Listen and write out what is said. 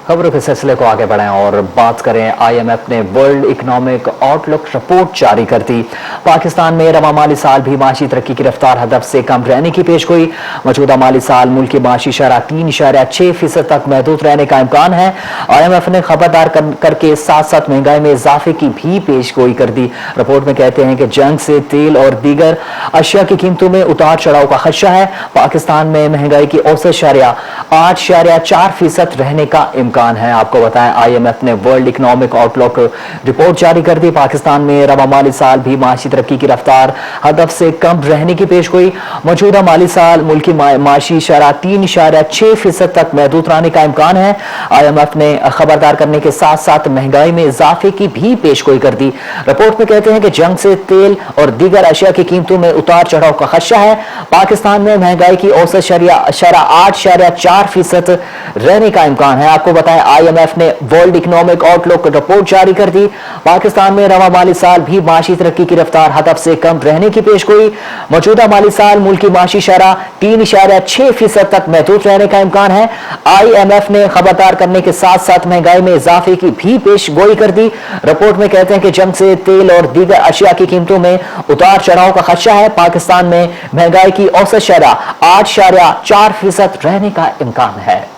खबरों के सिलसिले को आगे बढ़ाएं और बात करें। IMF ने वर्ल्ड इकोनॉमिक आउटलुक रिपोर्ट जारी कर दी। पाकिस्तान में रवा माली साल भी माशी तरक्की की रफ्तार हदफ से कम रहने की पेशगोई। मौजूदा माली साल मुल्क की माशी शरह 3.6% तक महदूद रहने का इम्कान है। IMF ने खबरदार करके साथ साथ महंगाई में इजाफे की भी पेशगोई कर दी। रिपोर्ट में कहते हैं कि जंग से तेल और दीगर अशिया की कीमतों में उतार चढ़ाव का खदशा है। पाकिस्तान में महंगाई की औसत शरह 8.4% रहने का इम्कान है। आपको बताएं, IMF ने वर्ल्ड इकोनॉमिक आउटलुक रिपोर्ट जारी कर दी। पाकिस्तान में रवा माली साल भी माशी तरक्की की रफ्तार हदफ से कम रहने की पेशगोई। मौजूदा माली साल मुल्क की माशी शरह 3.6% तक महदूद रहने का इम्कान है। IMF ने खबरदार करने के साथ साथ महंगाई में इजाफे की भी पेशगोई कर दी। रिपोर्ट में कहते हैं कि जंग से तेल और दीगर अशिया की कीमतों में उतार चढ़ाव का खदशा है। पाकिस्तान में महंगाई की औसत शरह 8.4% रहने का इम्कान है। आपको बताएं, IMF ने वर्ल्ड इकोनॉमिक आउटलुक रिपोर्ट जारी कर दी। पाकिस्तान में रवा माली साल भी माशी तरक्की की रफ्तार हदफ से कम रहने की पेशगोई। मौजूदा माली साल मुल्क की माशी शरह 3.6% तक महदूद रहने का इम्कान है। IMF ने खबरदार करने के साथ साथ महंगाई में इजाफे की भी पेशगोई कर दी। रिपोर्ट में कहते हैं कि जंग से तेल और दीगर अशिया की कीमतों में उतार चढ़ाव का खदशा है। पाकिस्तान में महंगाई की औसत शरह 8.4% रहने का इम्कान है।